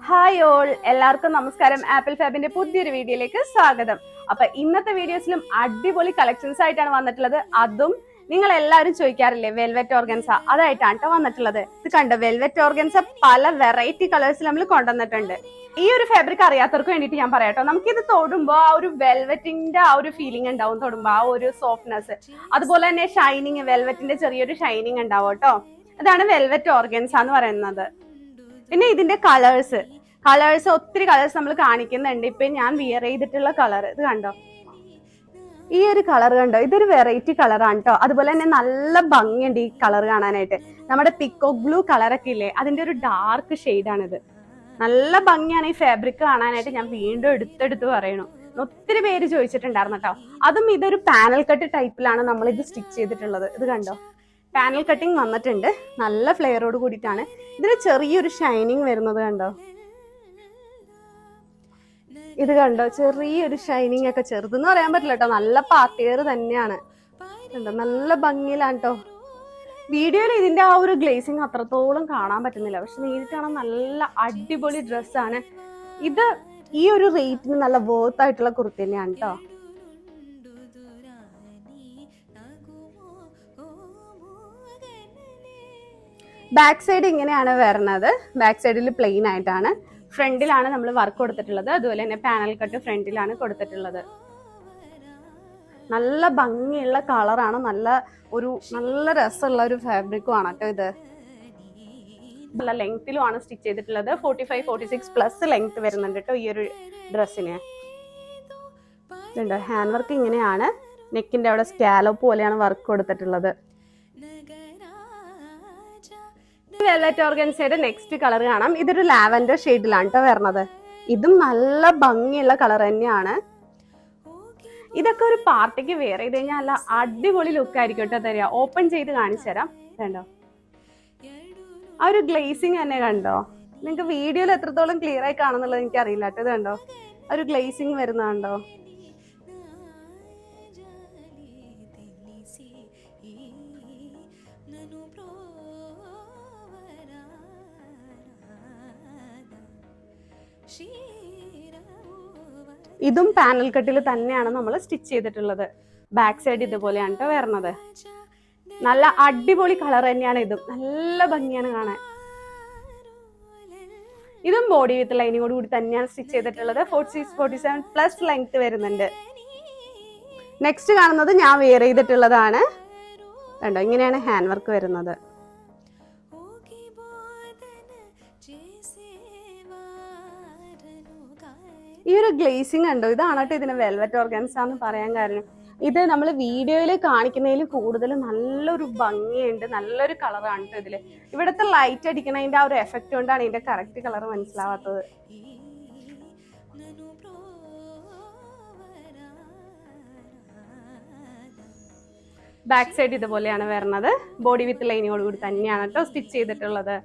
Hi all, എല്ലാവർക്കും നമസ്കാരം. Apple ഫാബിന്റെ പുതിയൊരു വീഡിയോയിലേക്ക് സ്വാഗതം. അപ്പൊ ഇന്നത്തെ വീഡിയോസിലും അടിപൊളി കളക്ഷൻസ് ആയിട്ടാണ് വന്നിട്ടുള്ളത്. അതും നിങ്ങൾ എല്ലാവരും ചോദിക്കാറില്ലേ വെൽവെറ്റ് ഓർഗൻസ, അതായിട്ടാണ് കേട്ടോ വന്നിട്ടുള്ളത്. ഇത് കണ്ടോ, വെൽവെറ്റ് ഓർഗൻസ പല വെറൈറ്റി കളേഴ്സിൽ നമ്മൾ കൊണ്ടുവന്നിട്ടുണ്ട്. ഈ ഒരു ഫാബ്രിക് അറിയാത്തവർക്ക് വേണ്ടിയിട്ട് ഞാൻ പറയാട്ടോ, നമുക്കിത് തൊടുമ്പോ ആ ഒരു വെൽവെറ്റിന്റെ ആ ഒരു ഫീലിംഗ് ഉണ്ടാവും. തൊടുമ്പോ ആ ഒരു സോഫ്റ്റ്നെസ്, അതുപോലെ തന്നെ ഷൈനിങ്, വെൽവെറ്റിന്റെ ചെറിയൊരു ഷൈനിങ് ഉണ്ടാവും കേട്ടോ. അതാണ് വെൽവെറ്റ് ഓർഗൻസ എന്ന് പറയുന്നത്. പിന്നെ ഇതിന്റെ കളേഴ്സ് ഒത്തിരി കളേഴ്സ് നമ്മൾ കാണിക്കുന്നുണ്ട്. ഇപ്പൊ ഞാൻ വിയർ ചെയ്തിട്ടുള്ള കളർ ഇത് കണ്ടോ, ഈ ഒരു കളർ കണ്ടോ, ഇതൊരു വെറൈറ്റി കളറാണ് കേട്ടോ. അതുപോലെ തന്നെ നല്ല ഭംഗിയുണ്ട് ഈ കളർ കാണാനായിട്ട്. നമ്മുടെ പിക്കോക്ക് ബ്ലൂ കളറൊക്കെ ഇല്ലേ, അതിന്റെ ഒരു ഡാർക്ക് ഷെയ്ഡാണിത്. നല്ല ഭംഗിയാണ് ഈ ഫാബ്രിക് കാണാനായിട്ട്. ഞാൻ വീണ്ടും എടുത്തെടുത്ത് പറയണു, ഒത്തിരി പേര് ചോദിച്ചിട്ടുണ്ടായിരുന്നു കേട്ടോ. അതും ഇതൊരു പാനൽ കട്ട് ടൈപ്പിലാണ് നമ്മൾ ഇത് സ്റ്റിച്ച് ചെയ്തിട്ടുള്ളത്. ഇത് കണ്ടോ, പാനൽ കട്ടിങ് വന്നിട്ടുണ്ട്. നല്ല ഫ്ലെയറോട് കൂടിയിട്ടാണ്. ഇതിന് ചെറിയൊരു ഷൈനിങ് വരുന്നത് കണ്ടോ, ഇത് കണ്ടോ, ചെറിയൊരു ഷൈനിങ് ഒക്കെ. ചെറുതെന്ന് പറയാൻ പറ്റില്ല കേട്ടോ, നല്ല പാർട്ടിയർ തന്നെയാണ്. കണ്ടോ, നല്ല ഭംഗിയിലാണ് കേട്ടോ. വീഡിയോയിൽ ഇതിന്റെ ആ ഒരു ഗ്ലേസിങ് അത്രത്തോളം കാണാൻ പറ്റുന്നില്ല, പക്ഷെ നേരിട്ട് കാണാൻ നല്ല അടിപൊളി ഡ്രസ്സാണ് ഇത്. ഈ ഒരു റേറ്റിന് നല്ല വർത്ത് ആയിട്ടുള്ള കുർത്തി തന്നെയാണ് കേട്ടോ. ബാക്ക് സൈഡ് ഇങ്ങനെയാണ് വരുന്നത്. ബാക്ക് സൈഡിൽ പ്ലെയിൻ ആയിട്ടാണ്. ഫ്രണ്ടിലാണ് നമ്മൾ വർക്ക് കൊടുത്തിട്ടുള്ളത്. അതുപോലെ തന്നെ പാനൽ കട്ട് ഫ്രണ്ടിലാണ് കൊടുത്തിട്ടുള്ളത്. നല്ല ഭംഗിയുള്ള കളറാണ്. നല്ല രസമുള്ള ഒരു ഫാബ്രിക്കും ആണ് കേട്ടോ ഇത്. നല്ല ലെങ്ത്തിലുമാണ് സ്റ്റിച്ച് ചെയ്തിട്ടുള്ളത്. 45-46 പ്ലസ് ലെങ്ത് വരുന്നുണ്ട് കേട്ടോ ഈ ഒരു ഡ്രസ്സിന്. ഇതുണ്ടോ, ഹാൻഡ് വർക്ക് ഇങ്ങനെയാണ്. നെക്കിന്റെ അവിടെ സ്കാലോപ്പ് പോലെയാണ് വർക്ക് കൊടുത്തിട്ടുള്ളത്. വെൽവെറ്റ് ഓർഗൻസയുടെ നെക്സ്റ്റ് കളർ കാണാം. ഇതൊരു ലാവൻഡർ ഷെയ്ഡിലാണ് കേട്ടോ വരുന്നത്. ഇതും നല്ല ഭംഗിയുള്ള കളർ തന്നെയാണ്. ഇതൊക്കെ ഒരു പാർട്ടിക്ക് വെയർ ചെയ്ത് കഴിഞ്ഞാൽ നല്ല അടിപൊളി ലുക്ക് ആയിരിക്കും കേട്ടോ തരിക. ഓപ്പൺ ചെയ്ത് കാണിച്ചു തരാം. കണ്ടോ, ആ ഒരു ഗ്ലേസിങ് തന്നെ കണ്ടോ. നിങ്ങൾക്ക് വീഡിയോയിൽ എത്രത്തോളം ക്ലിയർ ആയി കാണുന്നുള്ളത് എനിക്ക് അറിയില്ല കേട്ടോ. ഇത് കണ്ടോ, ആ ഒരു ഗ്ലേസിങ് വരുന്നുണ്ടോ. ഇതും പാനൽ കട്ടിൽ തന്നെയാണ് നമ്മൾ സ്റ്റിച്ച് ചെയ്തിട്ടുള്ളത്. ബാക്ക് സൈഡ് ഇതുപോലെയാണ് കേട്ടോ വരുന്നത്. നല്ല അടിപൊളി കളർ തന്നെയാണ്. ഇതും നല്ല ഭംഗിയാണ് കാണാൻ. ഇതും ബോഡി വിത്ത് ലൈനിങ്ങോട് കൂടി തന്നെയാണ് സ്റ്റിച്ച് ചെയ്തിട്ടുള്ളത്. 46-47 പ്ലസ് ലെങ്ത് വരുന്നുണ്ട്. നെക്സ്റ്റ് കാണുന്നത് ഞാൻ വെയർ ചെയ്തിട്ടുള്ളതാണ്. കണ്ടോ, ഇങ്ങനെയാണ് ഹാൻഡ് വർക്ക് വരുന്നത്. ഈ ഒരു ഗ്ലേസിങ് കണ്ടോ, ഇതാണ് കേട്ടോ ഇതിന് വെൽവെറ്റ് ഓർഗൻസ എന്ന് പറയാൻ കാരണം. ഇത് നമ്മൾ വീഡിയോയിൽ കാണിക്കുന്നതിൽ കൂടുതൽ നല്ലൊരു ഭംഗിയുണ്ട്, നല്ലൊരു കളറാണ് കേട്ടോ ഇതില്. ഇവിടുത്തെ ലൈറ്റ് അടിക്കണതിന്റെ ആ ഒരു എഫക്റ്റ് കൊണ്ടാണ് ഇതിന്റെ കറക്റ്റ് കളർ മനസ്സിലാവാത്തത്. ബാക്ക് സൈഡ് ഇതുപോലെയാണ് വരുന്നത്. ബോഡി വിത്ത് ലൈനിങ്ങോട് കൂടി തന്നെയാണ് കേട്ടോ സ്റ്റിച്ച് ചെയ്തിട്ടുള്ളത്.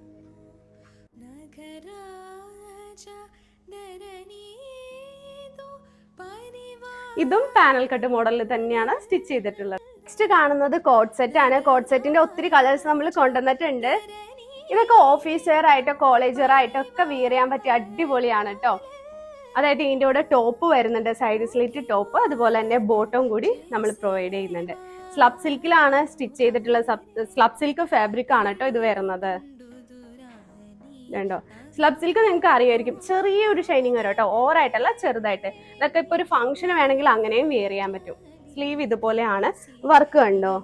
ഇതും പാനൽ കട്ട് മോഡലിൽ തന്നെയാണ് സ്റ്റിച്ച് ചെയ്തിട്ടുള്ളത്. നെക്സ്റ്റ് കാണുന്നത് കോട്ട് സെറ്റ് ആണ്. കോട്ട് സെറ്റിന്റെ ഒത്തിരി കളേഴ്സ് നമ്മൾ കൊണ്ടുവന്നിട്ടുണ്ട്. ഇതൊക്കെ ഓഫീസ് വെയർ ആയിട്ടോ കോളേജ് വെയർ ആയിട്ടോ ഒക്കെ വിയർ ചെയ്യാൻ പറ്റിയ അടിപൊളിയാണ് കേട്ടോ. അതായത് ഇതിന്റെ കൂടെ ടോപ്പ് വരുന്നുണ്ട്, സൈഡ് സ്ലിറ്റ് ടോപ്പ്. അതുപോലെ തന്നെ ബോട്ടം കൂടി നമ്മൾ പ്രൊവൈഡ് ചെയ്യുന്നുണ്ട്. സ്ലബ് സിൽക്കിലാണ് സ്റ്റിച്ച് ചെയ്തിട്ടുള്ളത്. സ്ലബ് സിൽക്ക് ഫാബ്രിക് ആണ് കേട്ടോ ഇത് വരുന്നത്. കണ്ടോ, സ്ലബ് സിൽക്ക് നിങ്ങൾക്ക് അറിയായിരിക്കും, ചെറിയൊരു ഷൈനിങ് വരും കേട്ടോ. ഓവറായിട്ടല്ല, ചെറുതായിട്ട്. ഇതൊക്കെ ഇപ്പൊ ഒരു ഫംഗ്ഷന് വേണമെങ്കിൽ അങ്ങനെയും വെയർ ചെയ്യാൻ പറ്റും. സ്ലീവ് ഇതുപോലെയാണ്. വർക്ക് കണ്ടോ,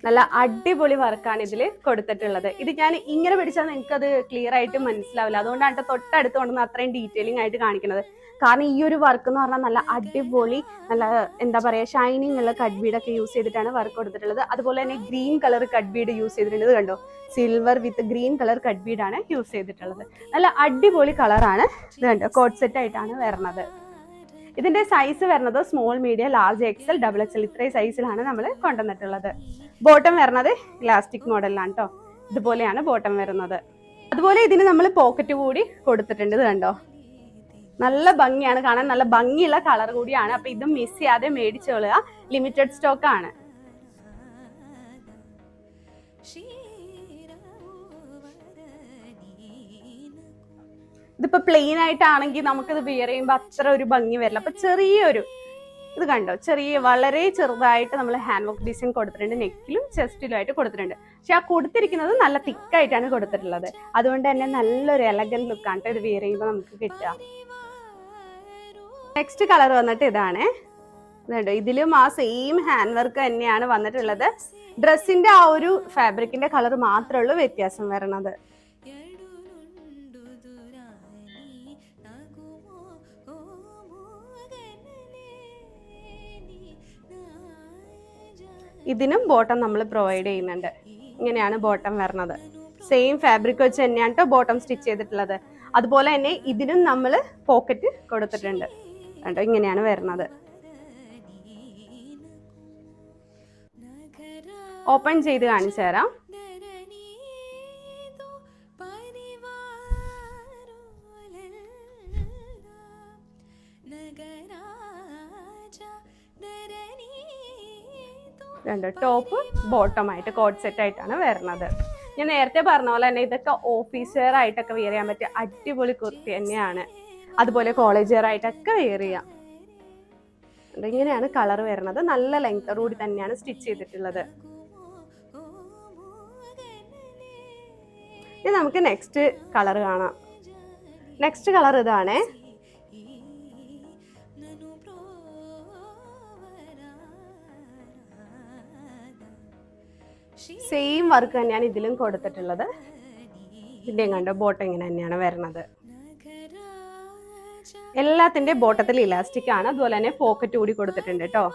നല്ല അടിപൊളി വർക്കാണ് ഇതിൽ കൊടുത്തിട്ടുള്ളത്. ഇത് ഞാൻ ഇങ്ങനെ പിടിച്ചാൽ നിങ്ങൾക്ക് അത് ക്ലിയർ ആയിട്ട് മനസ്സിലാവില്ല. അതുകൊണ്ടാണ് തൊട്ടടുത്ത് കൊണ്ടുവന്ന് അത്രയും ഡീറ്റെയിലിംഗ് ആയിട്ട് കാണിക്കുന്നത്. കാരണം ഈ ഒരു വർക്ക് എന്ന് പറഞ്ഞാൽ നല്ല അടിപൊളി, നല്ല എന്താ പറയുക, ഷൈനിങ് ഉള്ള കട്ട് ബീഡൊക്കെ യൂസ് ചെയ്തിട്ടാണ് വർക്ക് കൊടുത്തിട്ടുള്ളത്. അതുപോലെ തന്നെ green colour cut bead use ചെയ്തിട്ടുണ്ട്. ഇത് കണ്ടോ, silver with green colour cut ബീഡാണ് യൂസ് ചെയ്തിട്ടുള്ളത്. നല്ല അടിപൊളി കളറാണ്. ഇത് കണ്ടോ, കോട്ട് സെറ്റ് ആയിട്ടാണ് വരുന്നത്. ഇതിന്റെ സൈസ് വരുന്നത് small, medium, large, XL, double XL ഇത്രയും സൈസിലാണ് നമ്മൾ കൊണ്ടുവന്നിട്ടുള്ളത്. ബോട്ടം വരുന്നത് ഇലാസ്റ്റിക് മോഡലിലാണ് കേട്ടോ. ഇതുപോലെയാണ് ബോട്ടം വരുന്നത്. അതുപോലെ ഇതിന് നമ്മൾ പോക്കറ്റ് കൂടി കൊടുത്തിട്ടുണ്ട്. ഇത് കണ്ടോ, നല്ല ഭംഗിയാണ് കാണാൻ, നല്ല ഭംഗിയുള്ള കളർ കൂടിയാണ്. അപ്പൊ ഇത് മിസ് ചെയ്യാതെ മേടിച്ചോളുക, ലിമിറ്റഡ് സ്റ്റോക്ക് ആണ്. ഇതിപ്പോ പ്ലെയിൻ ആയിട്ടാണെങ്കിൽ നമുക്കിത് വിയർ ചെയ്യുമ്പോൾ അത്ര ഒരു ഭംഗി വരില്ല. അപ്പൊ ചെറിയൊരു ഇത് കണ്ടോ, വളരെ ചെറുതായിട്ട് നമ്മൾ ഹാൻഡ് വർക്ക് ഡിസൈൻ കൊടുത്തിട്ടുണ്ട്. നെക്കിലും ചെസ്റ്റിലും ആയിട്ട് കൊടുത്തിട്ടുണ്ട്. പക്ഷെ ആ കൊടുത്തിരിക്കുന്നത് നല്ല തിക്കായിട്ടാണ് കൊടുത്തിട്ടുള്ളത്. അതുകൊണ്ട് തന്നെ നല്ലൊരു എലഗന്റ് ലുക്കാണ് ഇത് വിയർ ചെയ്യുമ്പോൾ നമുക്ക് കിട്ടുക. നെക്സ്റ്റ് കളർ വന്നിട്ട് ഇതാണ്. ഇതുണ്ടോ, ഇതിലും ആ സെയിം ഹാൻഡ് വർക്ക് തന്നെയാണ് വന്നിട്ടുള്ളത്. ഡ്രസ്സിന്റെ ആ ഒരു ഫാബ്രിക്കിന്റെ കളർ മാത്രമേ ഉള്ളൂ വ്യത്യാസം വരണത്. ഇതിനും ബോട്ടം നമ്മൾ പ്രൊവൈഡ് ചെയ്യുന്നുണ്ട്. ഇങ്ങനെയാണ് ബോട്ടം വരുന്നത്. സെയിം ഫാബ്രിക് വെച്ച് തന്നെയാണ് കേട്ടോ ബോട്ടം സ്റ്റിച്ച് ചെയ്തിട്ടുള്ളത്. അതുപോലെ തന്നെ ഇതിനും നമ്മൾ പോക്കറ്റ് കൊടുത്തിട്ടുണ്ട് കേട്ടോ. ഇങ്ങനെയാണ് വരുന്നത്. ഓപ്പൺ ചെയ്ത് കാണിച്ചു തരാം. രണ്ട് ടോപ്പ് ബോട്ടം ആയിട്ട് കോഡ് സെറ്റ് ആയിട്ടാണ് വരുന്നത്. ഞാൻ നേരത്തെ പറഞ്ഞ പോലെ തന്നെ ഇതൊക്കെ ഓഫീസ് വെയർ ആയിട്ടൊക്കെ വെയർ ചെയ്യാൻ പറ്റിയ അടിപൊളി കുർത്തി തന്നെയാണ്. അതുപോലെ കോളേജ് വെയർ ആയിട്ടൊക്കെ വെയർ ചെയ്യാം. ഇങ്ങനെയാണ് കളർ വരുന്നത്. നല്ല ലെങ്ത് കൂടി തന്നെയാണ് സ്റ്റിച്ച് ചെയ്തിട്ടുള്ളത്. ഇനി നമുക്ക് നെക്സ്റ്റ് കളർ കാണാം. നെക്സ്റ്റ് കളർ ഇതാണ്. സെയിം വർക്ക് തന്നെയാണ് ഇതിലും കൊടുത്തിട്ടുള്ളത്. ഇതിന്റെയും കണ്ടോ ബോട്ടം ഇങ്ങനെ തന്നെയാണ് വരുന്നത്. എല്ലാത്തിന്റെ ബോട്ടത്തിൽ ഇലാസ്റ്റിക് ആണ്. അതുപോലെ തന്നെ പോക്കറ്റ് കൂടി കൊടുത്തിട്ടുണ്ട് കേട്ടോ.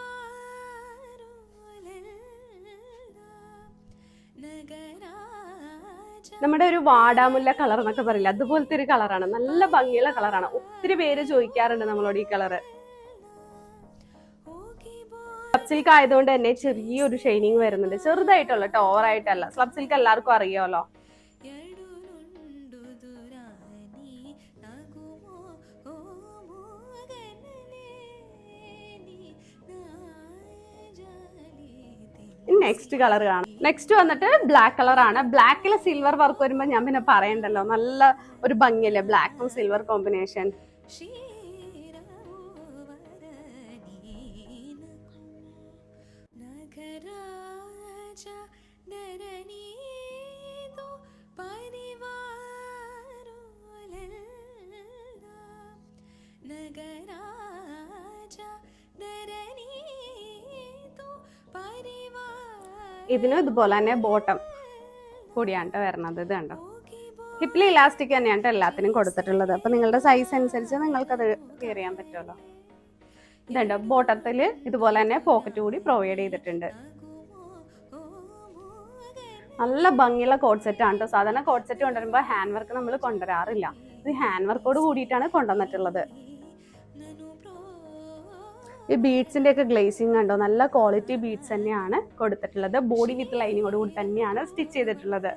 നമ്മുടെ ഒരു വാടാമുല്ല കളർ എന്നൊക്കെ പറയില്ല, അതുപോലത്തെ ഒരു കളറാണ്. നല്ല ഭംഗിയുള്ള കളറാണ്. ഒത്തിരി പേര് ചോദിക്കാറുണ്ട് നമ്മളോട് ഈ കളറ്. സ്ലബ് സിൽക്ക് ആയതുകൊണ്ട് തന്നെ ചെറിയൊരു ഷൈനിങ് വരുന്നുണ്ട്. ചെറുതായിട്ടുള്ള ഓവറായിട്ടല്ല. സ്ലബ് സിൽക്ക് എല്ലാവർക്കും അറിയാമല്ലോ. നെക്സ്റ്റ് കളർ കാണാം. നെക്സ്റ്റ് വന്നിട്ട് ബ്ലാക്ക് കളർ ആണ്. ബ്ലാക്കിൽ സിൽവർ വർക്ക് വരുമ്പോ ഞാൻ പിന്നെ പറയണ്ടല്ലോ, നല്ല ഒരു ഭംഗിയല്ലേ ബ്ലാക്കും സിൽവർ കോമ്പിനേഷൻ. ഇതിന് ഇതുപോലെ തന്നെ ബോട്ടം കൂടിയാണ് വരുന്നത്. ഇത് കണ്ടോ, ഹിപ്പിൽ ഇലാസ്റ്റിക് തന്നെയാണ് എല്ലാത്തിനും കൊടുത്തിട്ടുള്ളത്. അപ്പൊ നിങ്ങളുടെ സൈസ് അനുസരിച്ച് നിങ്ങൾക്കത് വെയർ ചെയ്യാൻ പറ്റുമല്ലോ. ഇതുണ്ടോ, ബോട്ടത്തിൽ ഇതുപോലെ തന്നെ പോക്കറ്റ് കൂടി പ്രൊവൈഡ് ചെയ്തിട്ടുണ്ട്. നല്ല ഭംഗിയുള്ള കോഡ് സെറ്റ് ആണ് കേട്ടോ. സാധാരണ കോഡ് സെറ്റ് കൊണ്ടുവരുമ്പോൾ ഹാൻഡ് വർക്ക് നമ്മൾ കൊണ്ടുവരാറില്ല. ഇത് ഹാൻഡ് വർക്കോട് കൂടിയിട്ടാണ് കൊണ്ടുവന്നിട്ടുള്ളത്. ഈ ബീഡ്സിന്റെ ഒക്കെ ഗ്ലേസിങ് കണ്ടോ, നല്ല ക്വാളിറ്റി ബീഡ്സ് തന്നെയാണ് കൊടുത്തിട്ടുള്ളത്. ബോഡി വിത്ത് ലൈനിങ്ങോട് കൂടി തന്നെയാണ് സ്റ്റിച്ച് ചെയ്തിട്ടുള്ളത്.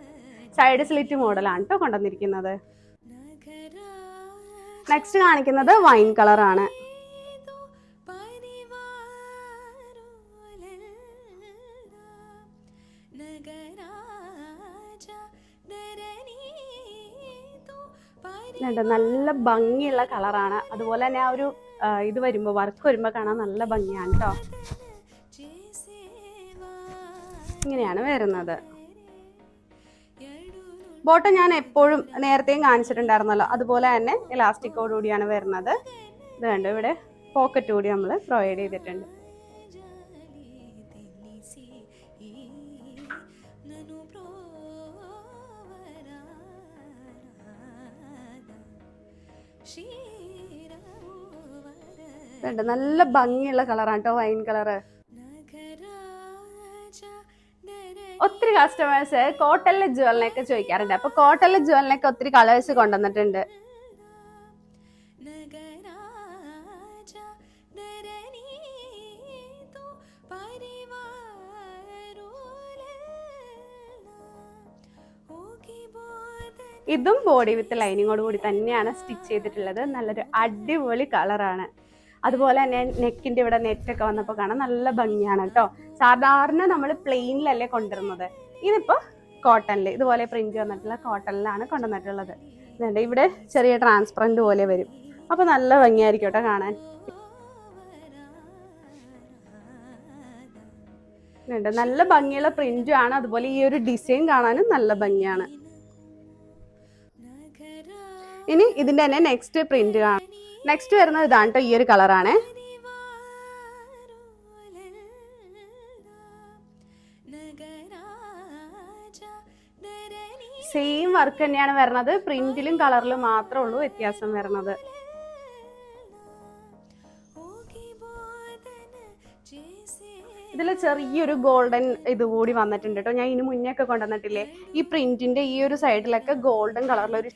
സൈഡ് സ്ലിറ്റ് മോഡലാണ് കേട്ടോ കൊണ്ടുവന്നിരിക്കുന്നത്. നെക്സ്റ്റ് കാണിക്കുന്നത് വൈൻ കളറാണ്. നല്ല ഭംഗിയുള്ള കളറാണ്. അതുപോലെ തന്നെ ആ ഒരു ഇത് വരുമ്പോ വർക്ക് വരുമ്പോ കാണാൻ നല്ല ഭംഗിയാണ് കേട്ടോ. ഇങ്ങനെയാണ് വരുന്നത്. ബോട്ടം ഞാൻ എപ്പോഴും നേരത്തെയും കാണിച്ചിട്ടുണ്ടായിരുന്നല്ലോ, അതുപോലെ തന്നെ ഇലാസ്റ്റിക്കോട് കൂടിയാണ് വരുന്നത്. ഇത് കണ്ടോ, ഇവിടെ പോക്കറ്റ് കൂടി നമ്മൾ പ്രൊവൈഡ് ചെയ്തിട്ടുണ്ട്. നല്ല ഭംഗിയുള്ള കളറാണ് കേട്ടോ വൈൻ കളറ്. ഒത്തിരി കസ്റ്റമേഴ്സ് കോട്ടണിലെ ജ്വല്ലറിനൊക്കെ ചോദിക്കാറുണ്ട്. അപ്പൊ കോട്ടണിലെ ജ്വല്ലറിനൊക്കെ ഒത്തിരി കളേഴ്സ് കൊണ്ടുവന്നിട്ടുണ്ട്. ഇതും ബോഡി വിത്ത് ലൈനിങ്ങോട് കൂടി തന്നെയാണ് സ്റ്റിച്ച് ചെയ്തിട്ടുള്ളത്. നല്ലൊരു അടിപൊളി കളറാണ്. അതുപോലെ തന്നെ നെക്കിന്റെ ഇവിടെ നെറ്റൊക്കെ വന്നപ്പോൾ കാണാൻ നല്ല ഭംഗിയാണ് കേട്ടോ. സാധാരണ നമ്മൾ പ്ലെയിനിലല്ലേ കൊണ്ടുവരുന്നത്, ഇതിപ്പോ കോട്ടണിൽ ഇതുപോലെ പ്രിന്റ് വന്നിട്ടുള്ള കോട്ടണിലാണ് കൊണ്ടുവന്നിട്ടുള്ളത്. ഇവിടെ ചെറിയ ട്രാൻസ്പെറന്റ് പോലെ വരും. അപ്പൊ നല്ല ഭംഗിയായിരിക്കും കേട്ടോ കാണാൻ. നല്ല ഭംഗിയുള്ള പ്രിന്റും ആണ്. അതുപോലെ ഈ ഒരു ഡിസൈൻ കാണാനും നല്ല ഭംഗിയാണ്. ഇനി ഇതിന്റെ തന്നെ നെക്സ്റ്റ് പ്രിന്റ് കാണാം. നെക്സ്റ്റ് വരുന്നത് ഇതാണ് കേട്ടോ, ഈ ഒരു കളറാണ്. സെയിം വർക്ക് തന്നെയാണ് വരുന്നത്, പ്രിന്റിലും കളറിലും മാത്രമേ ഉള്ളൂ വ്യത്യാസം വരുന്നത്. ഇതിൽ ചെറിയൊരു ഗോൾഡൻ ഇതുകൂടി വന്നിട്ടുണ്ട് കേട്ടോ. ഞാൻ ഇതിന് മുന്നേ ഒക്കെ കൊണ്ടുവന്നിട്ടില്ലേ, ഈ പ്രിന്റിന്റെ ഈ ഒരു സൈഡിലൊക്കെ ഗോൾഡൻ കളറിലൊരു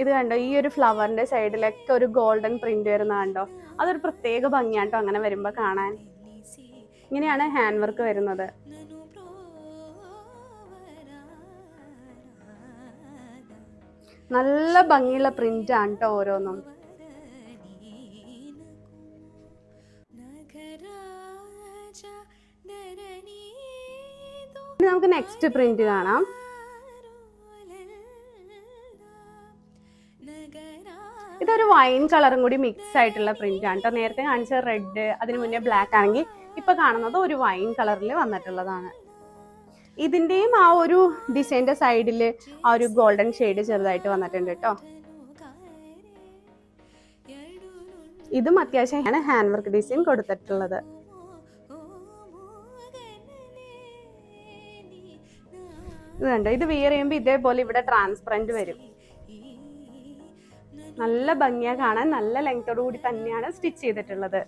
ഇത് കണ്ടോ, ഈ ഒരു ഫ്ലവറിന്റെ സൈഡിലൊക്കെ ഒരു ഗോൾഡൻ പ്രിന്റ് വരുന്ന കണ്ടോ, അതൊരു പ്രത്യേക ഭംഗിയാണ് കേട്ടോ അങ്ങനെ വരുമ്പോ കാണാൻ. ഇങ്ങനെയാണ് ഹാൻഡ് വർക്ക് വരുന്നത്. നല്ല ഭംഗിയുള്ള പ്രിന്റ് ആണ് കേട്ടോ ഓരോന്നും. നമുക്ക് നെക്സ്റ്റ് പ്രിന്റ് കാണാം. ഇതൊരു വൈൻ കളറും കൂടി മിക്സ് ആയിട്ടുള്ള പ്രിന്റ് ആണ് കേട്ടോ. നേരത്തെ കാണിച്ച റെഡ്, അതിന് മുന്നേ ബ്ലാക്ക് ആണെങ്കിൽ ഇപ്പൊ കാണുന്നത് ഒരു വൈൻ കളറിൽ വന്നിട്ടുള്ളതാണ്. ഇതിന്റെയും ആ ഒരു ഡിസൈന്റെ സൈഡിൽ ആ ഒരു ഗോൾഡൻ ഷെയ്ഡ് ചെറുതായിട്ട് വന്നിട്ടുണ്ട് കേട്ടോ. ഇതും അത്യാവശ്യമാണ് ഹാൻഡ് വർക്ക് ഡിസൈൻ കൊടുത്തിട്ടുള്ളത്. ഇത് കണ്ടോ, ഇത് വിയർ ചെയ്യുമ്പോൾ ഇതേപോലെ ഇവിടെ ട്രാൻസ്പെറന്റ് വരും. നല്ല ഭംഗിയാ കാണാൻ. നല്ല ലെങ്തോട് കൂടി തന്നെയാണ് സ്റ്റിച്ച് ചെയ്തിട്ടുള്ളത്.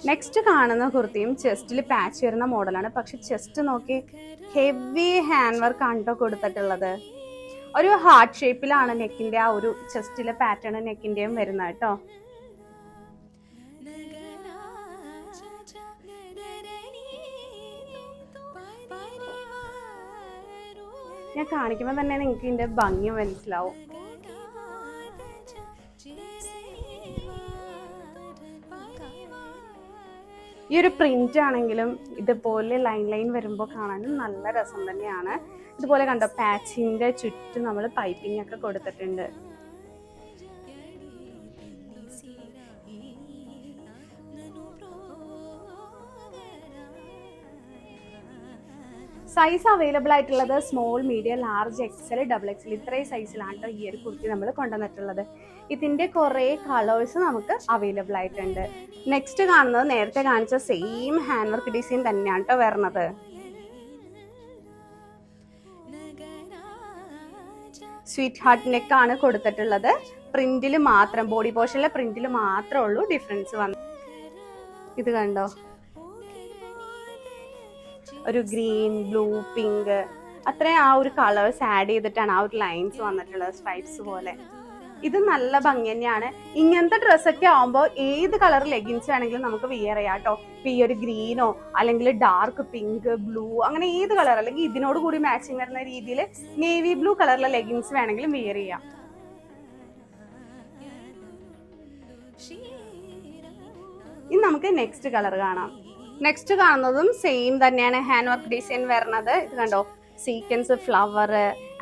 നെക്സ്റ്റ് കാണുന്ന കുർത്തിയും ചെസ്റ്റിൽ പാച്ച് വരുന്ന മോഡലാണ്. പക്ഷെ ചെസ്റ്റ് നോക്കി ഹെവി ഹാൻഡ് വർക്ക് ആണ് കേട്ടോ കൊടുത്തിട്ടുള്ളത്. ഒരു ഹാർട്ട് ഷേപ്പിലാണ് നെക്കിന്റെ ആ ഒരു ചെസ്റ്റിലെ പാറ്റേൺ നെക്കിന്റെയും വരുന്നത് കേട്ടോ. ഞാൻ കാണിക്കുമ്പോൾ തന്നെ നിങ്ങൾക്ക് ഇതിന്റെ ഭംഗി മനസ്സിലാവും. ഈ ഒരു പ്രിന്റ് ആണെങ്കിലും ഇതുപോലെ ലൈൻ വരുമ്പോൾ കാണാനും നല്ല രസം തന്നെയാണ്. ഇതുപോലെ കണ്ടോ, പാച്ചിന്റെ ചുറ്റും നമ്മൾ പൈപ്പിംഗ് ഒക്കെ കൊടുത്തിട്ടുണ്ട്. സൈസ് അവൈലബിൾ ആയിട്ടുള്ളത് small, medium, large, XL, double XL ഇത്രയും സൈസിലാണ് ഈ ഒരു കുർത്തി നമ്മൾ കൊണ്ടുവന്നിട്ടുള്ളത്. ഇതിന്റെ കുറേ കളേഴ്സ് നമുക്ക് അവൈലബിൾ ആയിട്ടുണ്ട്. നെക്സ്റ്റ് കാണുന്നത് നേരത്തെ കാണിച്ച സെയിം ഹാൻഡ് വർക്ക് ഡിസൈൻ തന്നെയാണ് കേട്ടോ വരുന്നത്. സ്വീറ്റ് ഹാർട്ട് നെക്കാണ് കൊടുത്തിട്ടുള്ളത്. പ്രിന്റിൽ മാത്രം, ബോഡി പോർഷനിലെ പ്രിന്റിൽ മാത്രമേ ഉള്ളൂ ഡിഫറൻസ് വന്നത്. ഇത് കണ്ടോ, ഒരു ഗ്രീൻ, ബ്ലൂ, പിങ്ക് അത്രയും ആ ഒരു കളേഴ്സ് ആഡ് ചെയ്തിട്ടാണ് ആ ഒരു ലൈൻസ് വന്നിട്ടുള്ളത്, സ്ട്രൈപ്സ് പോലെ. ഇത് നല്ല ഭംഗി തന്നെയാണ്. ഇങ്ങനത്തെ ഡ്രസ്സൊക്കെ ആവുമ്പോൾ ഏത് കളർ ലെഗിൻസ് വേണമെങ്കിലും നമുക്ക് വിയർ ചെയ്യാം കേട്ടോ. ഈ ഒരു ഗ്രീനോ അല്ലെങ്കിൽ ഡാർക്ക് പിങ്ക്, ബ്ലൂ, അങ്ങനെ ഏത് കളർ, അല്ലെങ്കിൽ ഇതിനോട് കൂടി മാച്ചിങ് വരുന്ന രീതിയിൽ നേവി ബ്ലൂ കളറിലെ ലെഗിൻസ് വേണമെങ്കിലും വിയർ ചെയ്യാം. ഇനി നമുക്ക് നെക്സ്റ്റ് കളർ കാണാം. നെക്സ്റ്റ് കാണുന്നതും സെയിം തന്നെയാണ് ഹാൻഡ് വർക്ക് ഡിസൈൻ വരുന്നത്. ഇത് കണ്ടോ, sequence, flower,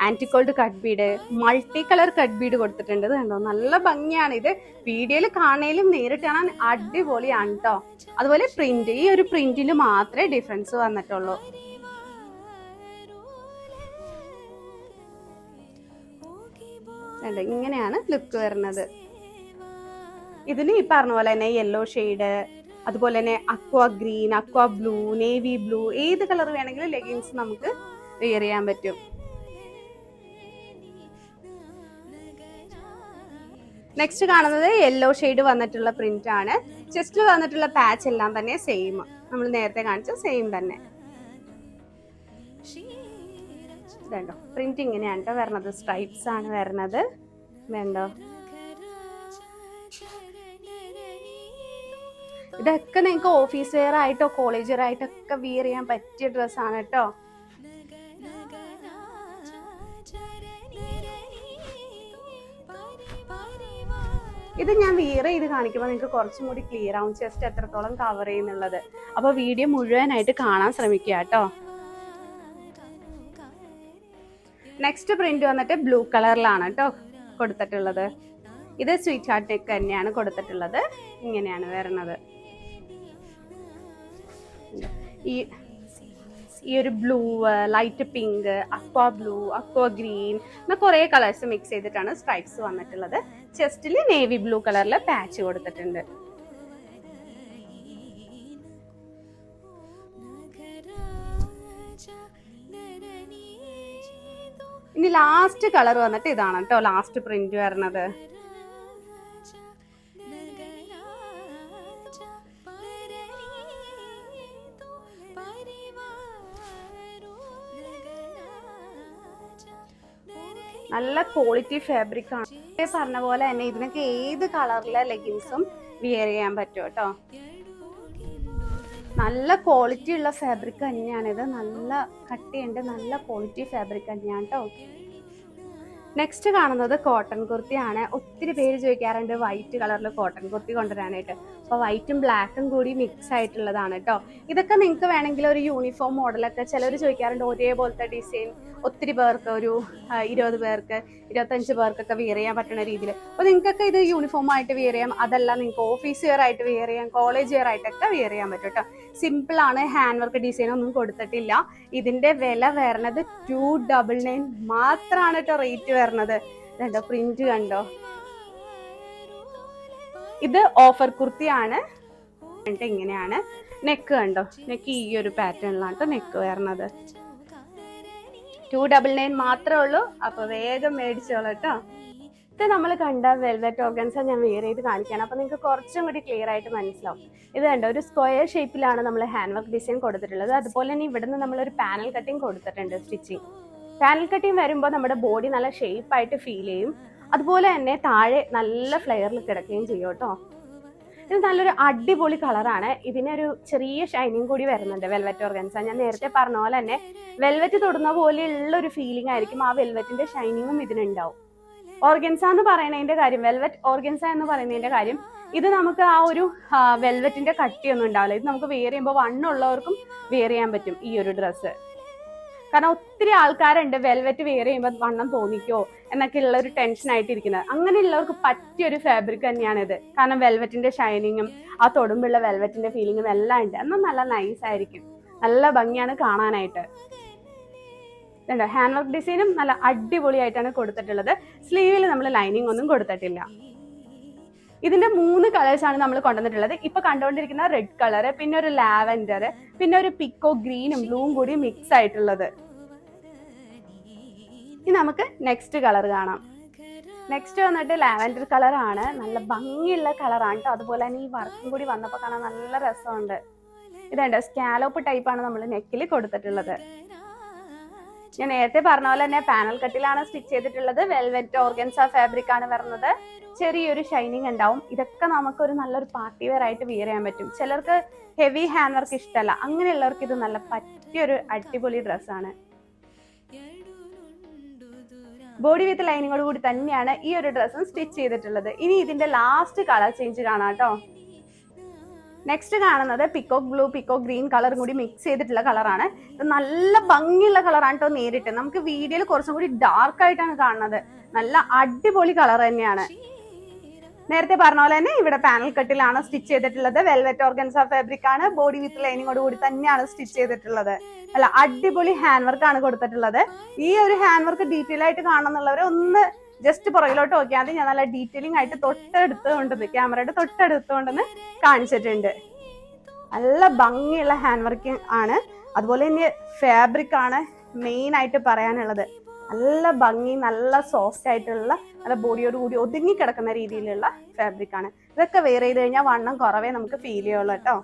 antique gold cut bead, multi colour cut bead കൊടുത്തിട്ടുണ്ട്. ഇത് കണ്ടോ, നല്ല ഭംഗിയാണ്. ഇത് വീഡിയോയിൽ കാണാനും നേരിട്ട് കാണാൻ അടിപൊളിയാണ് കേട്ടോ. അതുപോലെ പ്രിന്റ്, ഈ ഒരു പ്രിന്റിൽ മാത്രമേ ഡിഫറൻസ് വന്നിട്ടുള്ളൂ. ഇങ്ങനെയാണ് ലുക്ക് വരുന്നത്. ഇതിന് ഈ പറഞ്ഞ പോലെ തന്നെ യെല്ലോ ഷെയ്ഡ്, അതുപോലെ തന്നെ അക്വാ ഗ്രീൻ, അക്വാ ബ്ലൂ, നേവി ബ്ലൂ, ഏത് കളർ വേണമെങ്കിലും ലെഗിൻസ് നമുക്ക് വെയർ ചെയ്യാൻ പറ്റും. നെക്സ്റ്റ് കാണുന്നത് യെല്ലോ ഷെയ്ഡ് വന്നിട്ടുള്ള പ്രിന്റ് ആണ്. ചെസ്റ്റിൽ വന്നിട്ടുള്ള പാച്ച് എല്ലാം തന്നെ സെയിം, നമ്മൾ നേരത്തെ കാണിച്ച സെയിം തന്നെ. വേണ്ടോ, പ്രിന്റ് ഇങ്ങനെയാണ് കേട്ടോ വരുന്നത്, സ്ട്രൈപ്സ് ആണ് വരുന്നത്. വേണ്ടോ, ഇതൊക്കെ നിങ്ങൾക്ക് ഓഫീസ് വെയർ ആയിട്ടോ കോളേജ് വെയർ ആയിട്ടൊക്കെ വിയർ ചെയ്യാൻ പറ്റിയ ഡ്രസ്സാണ് കേട്ടോ. ഇത് ഞാൻ വിയർ ചെയ്ത് കാണിക്കുമ്പോൾ നിങ്ങൾക്ക് കുറച്ചും കൂടി ക്ലിയർ ആവും ചെസ്റ്റ് എത്രത്തോളം കവർ ചെയ്യുന്നുള്ളത്. അപ്പോൾ വീഡിയോ മുഴുവനായിട്ട് കാണാൻ ശ്രമിക്കുക കേട്ടോ. നെക്സ്റ്റ് പ്രിന്റ് വന്നിട്ട് ബ്ലൂ കളറിലാണ് കേട്ടോ കൊടുത്തിട്ടുള്ളത്. ഇത് സ്വീറ്റ് ഹാർട്ട് നെക്ക് തന്നെയാണ് കൊടുത്തിട്ടുള്ളത്. ഇങ്ങനെയാണ് വരുന്നത്. ഈ ഒരു ബ്ലൂ, ലൈറ്റ് പിങ്ക്, അക്വാ ബ്ലൂ, അക്വാ ഗ്രീൻ അങ്ങനെ കുറേ കളേഴ്സ് മിക്സ് ചെയ്തിട്ടാണ് സ്ട്രൈപ്സ് വന്നിട്ടുള്ളത്. ചെസ്റ്റിൽ നേവി ബ്ലൂ കളറിൽ പാച്ച് കൊടുത്തിട്ടുണ്ട്. ഇനി ലാസ്റ്റ് കളർ വന്നിട്ട് ഇതാണ് കേട്ടോ ലാസ്റ്റ് പ്രിന്റ് വരുന്നത്. നല്ല ക്വാളിറ്റി ഫാബ്രിക് ആണ്. പറഞ്ഞ പോലെ തന്നെ ഇതിനൊക്കെ ഏത് കളറിലെ ലെഗിൻസും വിയർ ചെയ്യാൻ പറ്റും കേട്ടോ. നല്ല ക്വാളിറ്റി ഉള്ള ഫാബ്രിക് തന്നെയാണിത്. നല്ല കട്ടിയുണ്ട്, നല്ല ക്വാളിറ്റി ഫാബ്രിക് തന്നെയാണ് കേട്ടോ. നെക്സ്റ്റ് കാണുന്നത് കോട്ടൺ കുർത്തിയാണ്. ഒത്തിരി പേര് ചോദിക്കാറുണ്ട് വൈറ്റ് കളറിൽ കോട്ടൺ കുർത്തി കൊണ്ടുവരാനായിട്ട്. അപ്പോൾ വൈറ്റും ബ്ലാക്കും കൂടി മിക്സ് ആയിട്ടുള്ളതാണ് കേട്ടോ. ഇതൊക്കെ നിങ്ങൾക്ക് വേണമെങ്കിൽ ഒരു യൂണിഫോം മോഡലൊക്കെ ചിലർ ചോദിക്കാറുണ്ട് ഒരേപോലത്തെ ഡിസൈൻ ഒത്തിരി പേർക്ക്, ഒരു 20 പേർക്ക് 25 പേർക്കൊക്കെ വിയർ ചെയ്യാൻ പറ്റുന്ന രീതിയിൽ. അപ്പോൾ നിങ്ങൾക്കൊക്കെ ഇത് യൂണിഫോം ആയിട്ട് വിയർ ചെയ്യാം. അതല്ല നിങ്ങൾക്ക് ഓഫീസ് വെയർ ആയിട്ട് വിയർ ചെയ്യാം, കോളേജ് വെയർ ആയിട്ടൊക്കെ വിയർ ചെയ്യാൻ പറ്റും കേട്ടോ. സിമ്പിളാണ്, ഹാൻഡ് വർക്ക് ഡിസൈൻ ഒന്നും കൊടുത്തിട്ടില്ല. ഇതിന്റെ വില വരുന്നത് 299 മാത്രമാണ് കേട്ടോ റേറ്റ് വരുന്നത്. കണ്ടോ പ്രിന്റ് കണ്ടോ. ഇത് ഓഫർ കുർത്തിയാണ്. ഇങ്ങനെയാണ് നെക്ക് കണ്ടോ. നെക്ക് ഈ ഒരു പാറ്റേണിലാണ് കേട്ടോ നെക്ക് വരുന്നത്. 299 മാത്രമേ ഉള്ളൂ. അപ്പൊ വേഗം മേടിച്ചോളൂ കേട്ടോ. ഇത് നമ്മൾ കണ്ട വെൽവെറ്റ് ഓർഗൻസ ഞാൻ വെയർ ചെയ്ത് കാണിക്കുകയാണ്. അപ്പൊ നിങ്ങൾക്ക് കുറച്ചും കൂടി ക്ലിയർ ആയിട്ട് മനസ്സിലാവും. ഇത് കണ്ടോ ഒരു സ്ക്വയർ ഷേപ്പിലാണ് നമ്മൾ ഹാൻഡ് വർക്ക് ഡിസൈൻ കൊടുത്തിട്ടുള്ളത്. അതുപോലെ തന്നെ ഇവിടുന്ന് നമ്മളൊരു പാനൽ കട്ടിങ് കൊടുത്തിട്ടുണ്ട്. സ്റ്റിച്ചിങ് പാനൽ കട്ടിങ് വരുമ്പോൾ നമ്മുടെ ബോഡി നല്ല ഷേപ്പായിട്ട് ഫീൽ ചെയ്യും. അതുപോലെ തന്നെ താഴെ നല്ല ഫ്ലെയറിൽ കിടക്കുകയും ചെയ്യും കേട്ടോ. ഇത് നല്ലൊരു അടിപൊളി കളറാണ്. ഇതിനൊരു ചെറിയ ഷൈനിങ് കൂടി വരുന്നുണ്ട് വെൽവെറ്റ് ഓർഗൻസ. ഞാൻ നേരത്തെ പറഞ്ഞ പോലെ തന്നെ വെൽവെറ്റ് തൊടുന്ന പോലെയുള്ള ഒരു ഫീലിംഗ് ആയിരിക്കും. ആ വെൽവെറ്റിന്റെ ഷൈനിങ്ങും ഇതിനുണ്ടാവും. ഓർഗൻസ എന്ന് പറയുന്നതിന്റെ കാര്യം, വെൽവെറ്റ് ഓർഗൻസ എന്ന് പറയുന്നതിന്റെ കാര്യം, ഇത് നമുക്ക് ആ ഒരു വെൽവെറ്റിന്റെ കട്ടിയൊന്നും ഉണ്ടാവില്ല. ഇത് നമുക്ക് വെയർ ചെയ്യുമ്പോൾ വണ്ണുള്ളവർക്കും വെയർ ചെയ്യാൻ പറ്റും ഈ ഒരു ഡ്രസ്സ്. കാരണം ഒത്തിരി ആൾക്കാരുണ്ട് വെൽവെറ്റ് വെയർ ചെയ്യുമ്പോൾ വണ്ണം തോന്നിക്കോ എന്നൊക്കെ ഉള്ള ഒരു ടെൻഷൻ ആയിട്ടിരിക്കുന്നത്. അങ്ങനെയുള്ളവർക്ക് പറ്റിയൊരു ഫാബ്രിക് തന്നെയാണ് ഇത്. കാരണം വെൽവെറ്റിന്റെ ഷൈനിങ്ങും ആ തൊടുമ്പുള്ള വെൽവെറ്റിന്റെ ഫീലിങ്ങും എല്ലാം ഉണ്ട്. എന്നാൽ നല്ല നൈസ് ആയിരിക്കും, നല്ല ഭംഗിയാണ് കാണാനായിട്ട്. ഹാൻഡ് വർക്ക് ഡിസൈനും നല്ല അടിപൊളിയായിട്ടാണ് കൊടുത്തിട്ടുള്ളത്. സ്ലീവിൽ നമ്മൾ ലൈനിങ് ഒന്നും കൊടുത്തിട്ടില്ല. ഇതിന്റെ 3 കളേഴ്സാണ് നമ്മൾ കൊണ്ടുവന്നിട്ടുള്ളത്. ഇപ്പൊ കണ്ടുകൊണ്ടിരിക്കുന്ന റെഡ് കളർ, പിന്നെ ഒരു ലാവൻഡർ, പിന്നെ ഒരു പിക്കോ ഗ്രീനും ബ്ലൂവും കൂടി മിക്സ് ആയിട്ടുള്ളത്. ഇനി നമുക്ക് നെക്സ്റ്റ് കളർ കാണാം. നെക്സ്റ്റ് വന്നിട്ട് ലാവൻഡർ കളറാണ്. നല്ല ഭംഗിയുള്ള കളറാണ് കേട്ടോ. അതുപോലെ തന്നെ ഈ വർക്കും കൂടി വന്നപ്പോൾ കാണാൻ നല്ല രസമുണ്ട്. ഇതുണ്ട് സ്കാലോപ്പ് ടൈപ്പാണ് നമ്മൾ നെക്കിൽ കൊടുത്തിട്ടുള്ളത്. ഞാൻ നേരത്തെ പറഞ്ഞ പോലെ തന്നെ പാനൽ കട്ടിലാണ് സ്റ്റിച്ച് ചെയ്തിട്ടുള്ളത്. വെൽവെറ്റ് ഓർഗൻസ ഫാബ്രിക് ആണ് വരുന്നത്. ചെറിയൊരു ഷൈനിങ് ഉണ്ടാവും. ഇതൊക്കെ നമുക്കൊരു നല്ലൊരു പാർട്ടി വെയർ ആയിട്ട് വിയർ ചെയ്യാൻ പറ്റും. ചിലർക്ക് ഹെവി ഹാൻഡ് വർക്ക് ഇഷ്ടമല്ല. അങ്ങനെയുള്ളവർക്ക് ഇത് നല്ല പറ്റിയൊരു അടിപൊളി ഡ്രസ്സാണ്. ബോഡി വിത്ത് ലൈനിങ്ങോട് കൂടി തന്നെയാണ് ഈ ഒരു ഡ്രസ്സും സ്റ്റിച്ച് ചെയ്തിട്ടുള്ളത്. ഇനി ഇതിന്റെ ലാസ്റ്റ് കളർ ചേഞ്ച് കാണാം കേട്ടോ. നെക്സ്റ്റ് കാണുന്നത് പിക്കോക്ക് ബ്ലൂ, പിക്കോക്ക് ഗ്രീൻ കളറും കൂടി മിക്സ് ചെയ്തിട്ടുള്ള കളറാണ്. ഇത് നല്ല ഭംഗിയുള്ള കളറാണ് കേട്ടോ. നേരിട്ട് നമുക്ക് വീഡിയോയിൽ കുറച്ചും കൂടി ഡാർക്ക് ആയിട്ടാണ് കാണുന്നത്. നല്ല അടിപൊളി കളർ തന്നെയാണ്. നേരത്തെ പറഞ്ഞ പോലെ തന്നെ ഇവിടെ പാനൽ കട്ടിലാണ് സ്റ്റിച്ച് ചെയ്തിട്ടുള്ളത്. വെൽവെറ്റ് ഓർഗൻസ ഫാബ്രിക് ആണ്. ബോഡി വിത്ത് ലൈനിങ്ങോട് കൂടി തന്നെയാണ് സ്റ്റിച്ച് ചെയ്തിട്ടുള്ളത്. അല്ല അടിപൊളി ഹാൻഡ് വർക്ക് ആണ് കൊടുത്തിട്ടുള്ളത്. ഈ ഒരു ഹാൻഡ് വർക്ക് ഡീറ്റെയിൽ ആയിട്ട് കാണുന്നുള്ളവരെ ഒന്ന് ജസ്റ്റ് പുറകിലോട്ട് നോക്കിയാൽ മതി. ഞാൻ നല്ല ഡീറ്റെയിലിംഗ് ആയിട്ട് തൊട്ടടുത്തുകൊണ്ടെന്ന് ക്യാമറയുടെ തൊട്ടടുത്തുകൊണ്ടെന്ന് കാണിച്ചിട്ടുണ്ട്. നല്ല ഭംഗിയുള്ള ഹാൻഡ് വർക്കിംഗ് ആണ്. അതുപോലെ തന്നെ ഫാബ്രിക് ആണ് മെയിൻ ആയിട്ട് പറയാനുള്ളത്. നല്ല ഭംഗി, നല്ല സോഫ്റ്റ് ആയിട്ടുള്ള, നല്ല ബോഡിയോട് കൂടി ഒതുങ്ങി കിടക്കുന്ന രീതിയിലുള്ള ഫാബ്രിക് ആണ്. ഇതൊക്കെ വെയർ ചെയ്ത് കഴിഞ്ഞാൽ വണ്ണം കുറവേ നമുക്ക് ഫീൽ ചെയ്യുള്ളൂ കേട്ടോ.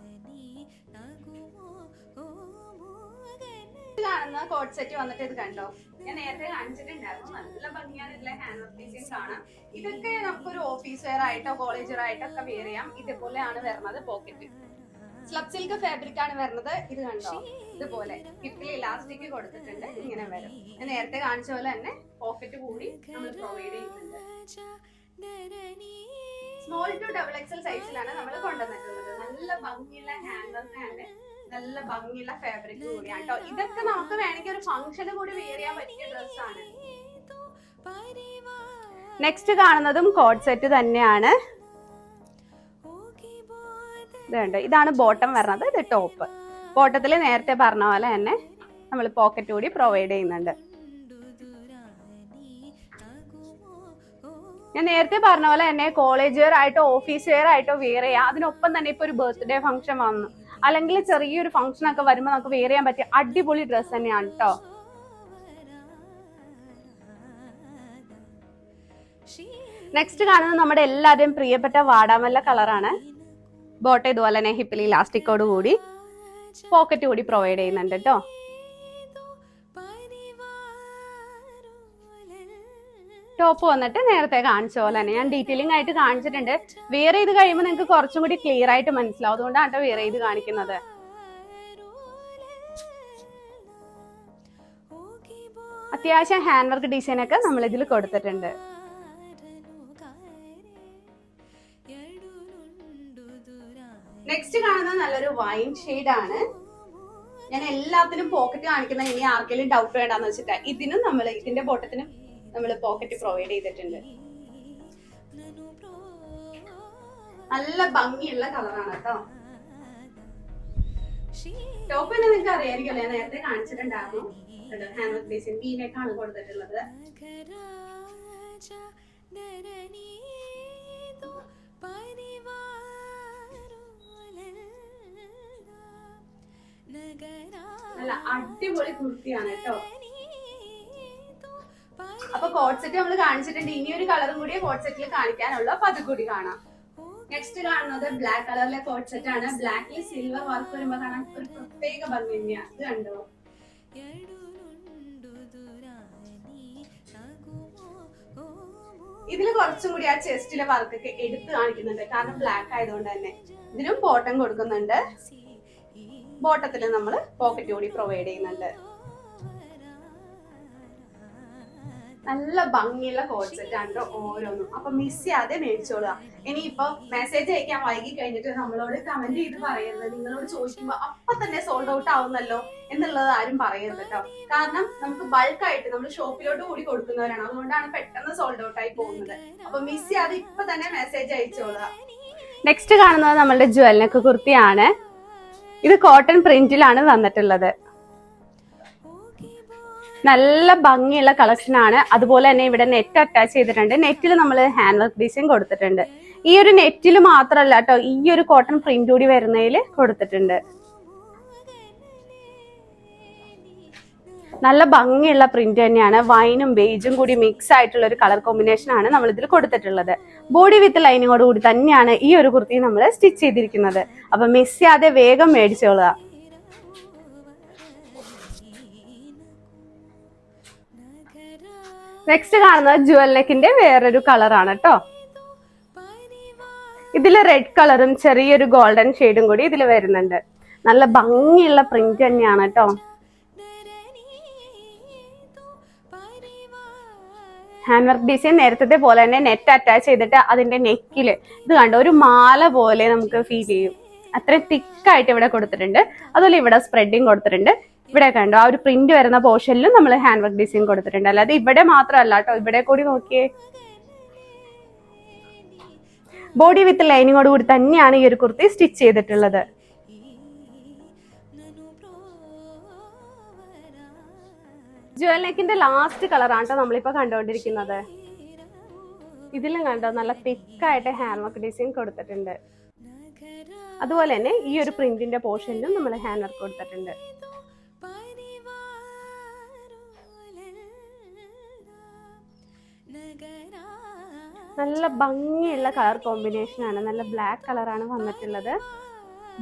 കാണുന്ന കോട്ട് സെറ്റ് വന്നിട്ട് ഇത് കണ്ടോ, ഞാൻ നേരത്തെ കാണിച്ചിട്ടുണ്ടായിരുന്നു. നല്ല ഭംഗിയാണ് ഇതിലെ ഹാൻഡ് വർക്ക് ഡിസൈൻ കാണാം. ഇതൊക്കെ നമുക്കൊരു ഓഫീസ് വെയർ ആയിട്ടോ കോളേജ് വെയർ ആയിട്ടോ ഒക്കെ വെയർ ചെയ്യാം. ഇതുപോലെയാണ് വരുന്നത്. പോക്കറ്റ് സ്ലബ് സിൽക്ക് ഫാബ്രിക് ആണ് വരുന്നത്. ഇത് കണ്ടോ, ഇതുപോലെ ഹിപ്പിൽ ഇലാസ്റ്റിക് കൊടുത്തിട്ടുണ്ട്. ഇങ്ങനെ വരും. ഞാൻ നേരത്തെ കാണിച്ച പോലെ തന്നെ പോക്കറ്റ് കൂടി നമ്മൾ പ്രൊവൈഡ് ചെയ്യുന്നുണ്ട്. സ്മോൾ ടു XXL സൈസിലാണ് നമ്മൾ കൊണ്ടുവന്നിട്ടുള്ളത്. നല്ല ഭംഗിയുള്ള ഹാൻഡ് വർക്ക് ആണ്, നല്ല ഭംഗിയുള്ള ഫാബ്രിക് കൂടിയാണ് കേട്ടോ. ഇതൊക്കെ നമുക്ക് വേണമെങ്കിൽ ഒരു ഫംഗ്ഷന് കൂടി വെയർ ചെയ്യാൻ പറ്റിയ ഡ്രസ്സാണ്. നെക്സ്റ്റ് കാണുന്നതും കോഡ് സെറ്റ് തന്നെയാണ്. ഇതുണ്ട്, ഇതാണ് ബോട്ടം വരുന്നത്, ഇത് ടോപ്പ്. ബോട്ടത്തിൽ നേരത്തെ പറഞ്ഞ പോലെ തന്നെ നമ്മൾ പോക്കറ്റ് കൂടി പ്രൊവൈഡ് ചെയ്യുന്നുണ്ട്. ഞാൻ നേരത്തെ പറഞ്ഞ പോലെ തന്നെ കോളേജ് വെയർ ആയിട്ടോ ഓഫീസ് വെയർ ആയിട്ടോ വെയർ ചെയ്യാം. അതിനൊപ്പം തന്നെ ഇപ്പൊ ഒരു ബർത്ത്ഡേ ഫംഗ്ഷൻ വന്നു, അല്ലെങ്കിൽ ചെറിയൊരു ഫംഗ്ഷൻ ഒക്കെ വരുമ്പോൾ നമുക്ക് വെയർ ചെയ്യാൻ പറ്റിയ അടിപൊളി ഡ്രസ്സ് തന്നെയാണ് കേട്ടോ. നെക്സ്റ്റ് കാണുന്നത് നമ്മുടെ എല്ലാവരുടെയും പ്രിയപ്പെട്ട വാടാമല്ല കളറാണ്. ബോട്ടം ഇതുപോലെ തന്നെ ഹിപ്പിൽ ഇലാസ്റ്റിക്കോട് കൂടി പോക്കറ്റ് കൂടി പ്രൊവൈഡ് ചെയ്യുന്നുണ്ട് കേട്ടോ. ടോപ്പ് വന്നിട്ട് നേരത്തെ കാണിച്ച പോലെ തന്നെ ഞാൻ ഡീറ്റെയിലിംഗ് ആയിട്ട് കാണിച്ചിട്ടുണ്ട്. വെയർ ചെയ്ത് കഴിയുമ്പോൾ നിങ്ങൾക്ക് കുറച്ചും കൂടി ക്ലിയർ ആയിട്ട് മനസ്സിലാവും, അതുകൊണ്ടാണ് കേട്ടോ വെയർ ചെയ്ത് കാണിക്കുന്നത്. അത്യാവശ്യം ഹാൻഡ് വർക്ക് ഡിസൈൻ ഒക്കെ നമ്മൾ ഇതിൽ കൊടുത്തിട്ടുണ്ട്. നെക്സ്റ്റ് കാണുന്നത് നല്ലൊരു വൈൻ ഷെയ്ഡ് ആണ്. ഞാൻ എല്ലാത്തിനും പോക്കറ്റ് കാണിക്കുന്ന, ഇനി ആർക്കെങ്കിലും ഡൗട്ട് വേണ്ടാന്ന് വെച്ചിട്ടാ. ഇതിനും നമ്മൾ ഇതിന്റെ ബോട്ടത്തിനും നമ്മൾ പോക്കറ്റ് പ്രൊവൈഡ് ചെയ്തിട്ടുണ്ട്. നല്ല ഭംഗിയുള്ള കളറാണ് കേട്ടോ. ടോപ്പ് തന്നെ നിങ്ങൾക്ക് അറിയായിരിക്കും, ഞാൻ നേരത്തെ കാണിച്ചിട്ടുണ്ടായിരുന്നു. ഹാൻഡ് വർക്ക് ഡിസൈൻ വീനേക്കാണ് കൊടുത്തിട്ടുള്ളത്. നല്ല അടിപൊളി കുർത്തിയാണ് കേട്ടോ. അപ്പൊ കോഡ് സെറ്റ് നമ്മൾ കാണിച്ചിട്ടുണ്ട്. ഇനി ഒരു കളറും കൂടി കോഡ് സെറ്റിൽ കാണിക്കാനുള്ളൂ, അപ്പൊ അത് കൂടി കാണാം. നെക്സ്റ്റ് കാണുന്നത് ബ്ലാക്ക് കളറിലെ കോഡ് സെറ്റ് ആണ്. ബ്ലാക്കിൽ സിൽവർ വർക്ക് വരുമ്പോ കാണാൻ ഒരു പ്രത്യേക ഭംഗി തന്നെയാണ്. ഇത് കണ്ടോ, ഇതില് കുറച്ചും കൂടി ആ ചെസ്റ്റിലെ വർക്കൊക്കെ എടുത്ത് കാണിക്കുന്നുണ്ട്, കാരണം ബ്ലാക്ക് ആയതുകൊണ്ട് തന്നെ. ഇതിനും ബോട്ടം കൊടുക്കുന്നുണ്ട്. ബോട്ടത്തിൽ നമ്മൾ പോക്കറ്റ് കൂടി പ്രൊവൈഡ് ചെയ്യുന്നുണ്ട്. നല്ല ഭംഗിയുള്ള കോഡ് സെറ്റ് ആണ് ഓരോന്നും. അപ്പൊ മിസ് ചെയ്യാതെ മേടിച്ചോളുക. ഇനിയിപ്പോ മെസ്സേജ് അയക്കാൻ വൈകി കഴിഞ്ഞിട്ട് നമ്മളോട് കമന്റ് ചെയ്ത് പറയരുത്. നിങ്ങളോട് ചോദിക്കുമ്പോ അപ്പൊ തന്നെ സോൾഡ് ഔട്ട് ആവുന്നല്ലോ എന്നുള്ളത് ആരും പറയരുത് കേട്ടോ. കാരണം നമുക്ക് ബൾക്കായിട്ട് നമ്മൾ ഷോപ്പിലോട്ട് കൂടി കൊടുക്കുന്നവരാണ്, അതുകൊണ്ടാണ് പെട്ടെന്ന് സോൾഡ് ഔട്ട് ആയി പോകുന്നത്. അപ്പൊ മിസ് ചെയ്യാതെ ഇപ്പൊ തന്നെ മെസ്സേജ് അയച്ചോളുക. നെക്സ്റ്റ് കാണുന്നത് നമ്മളുടെ ജ്വല്ലനക്ക് കുർത്തിയാണ്. ഇത് കോട്ടൺ പ്രിന്റിലാണ് വന്നിട്ടുള്ളത്. നല്ല ഭംഗിയുള്ള കളക്ഷൻ ആണ്. അതുപോലെ തന്നെ ഇവിടെ നെറ്റ് അറ്റാച്ച് ചെയ്തിട്ടുണ്ട്. നെറ്റിൽ നമ്മൾ ഹാൻഡ് വർക്ക് ഡിസൈൻ കൊടുത്തിട്ടുണ്ട്. ഈ ഒരു നെറ്റിൽ മാത്രമല്ല കേട്ടോ, ഈ ഒരു കോട്ടൺ പ്രിന്റ് കൂടി വരുന്നതിൽ കൊടുത്തിട്ടുണ്ട്. നല്ല ഭംഗിയുള്ള പ്രിന്റ് തന്നെയാണ്. വൈനും ബേജും കൂടി മിക്സ് ആയിട്ടുള്ള ഒരു കളർ കോമ്പിനേഷൻ ആണ് നമ്മൾ ഇതിൽ കൊടുത്തിട്ടുള്ളത്. ബോഡി വിത്ത് ലൈനിങ്ങോട് കൂടി തന്നെയാണ് ഈ ഒരു കുർത്തി നമ്മൾ സ്റ്റിച്ച് ചെയ്തിരിക്കുന്നത്. അപ്പൊ മിസ് ചെയ്യാതെ വേഗം മേടിച്ചോളുക. നെക്സ്റ്റ് കാണുന്നത് ജ്വല്ലക്കിന്റെ വേറൊരു കളറാണ് കേട്ടോ. ഇതില് റെഡ് കളറും ചെറിയൊരു ഗോൾഡൻ ഷെയ്ഡും കൂടി ഇതിൽ വരുന്നുണ്ട്. നല്ല ഭംഗിയുള്ള പ്രിന്റ് തന്നെയാണ് കേട്ടോ. ഹാൻഡ് വർക്ക് ഡിസൈൻ നേരത്തെ പോലെ തന്നെ നെറ്റ് അറ്റാച്ച് ചെയ്തിട്ട് അതിന്റെ നെക്കില് ഇത് കണ്ടോ ഒരു മാല പോലെ നമുക്ക് ഫീൽ ചെയ്യും. അത്രയും തിക്കായിട്ട് ഇവിടെ കൊടുത്തിട്ടുണ്ട്. അതുപോലെ ഇവിടെ സ്പ്രെഡിങ് കൊടുത്തിട്ടുണ്ട്. ഇവിടെ കണ്ടോ ആ ഒരു പ്രിന്റ് വരുന്ന പോർഷനിലും നമ്മൾ ഹാൻഡ് വർക്ക് ഡിസൈൻ കൊടുത്തിട്ടുണ്ട്. അല്ലാതെ ഇവിടെ മാത്രമല്ല കേട്ടോ, ഇവിടെ കൂടി നോക്കിയേ. ബോഡി വിത്ത് ലൈനിങ്ങോട് കൂടി തന്നെയാണ് ഈ ഒരു കുർത്തി സ്റ്റിച്ച് ചെയ്തിട്ടുള്ളത്. ജ്വല്ലക്കിന്റെ ലാസ്റ്റ് കളറാണ് കേട്ടോ നമ്മളിപ്പോ കണ്ടുകൊണ്ടിരിക്കുന്നത്. ഇതിലും കണ്ടോ നല്ല തിക്കായിട്ട് ഹാൻഡ് വർക്ക് ഡിസൈൻ കൊടുത്തിട്ടുണ്ട്. അതുപോലെ തന്നെ ഈ ഒരു പ്രിന്റിന്റെ പോർഷനിലും നമ്മൾ ഹാൻഡ് വർക്ക് കൊടുത്തിട്ടുണ്ട്. നല്ല ഭംഗിയുള്ള കളർ കോമ്പിനേഷൻ ആണ്. നല്ല ബ്ലാക്ക് കളറാണ് വന്നിട്ടുള്ളത്.